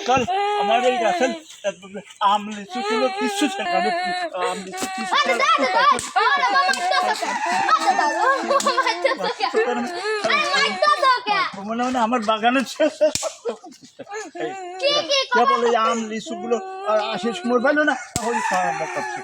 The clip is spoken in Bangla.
চল আমার এই রাসেল আমলে সুসুলো কিছু ছিল আমলে কিছু মনে হয় আমার বাগানের বলে আম লিচুগুলো আর আশিস সময় পাইলো না তাহলে খাওয়া করছে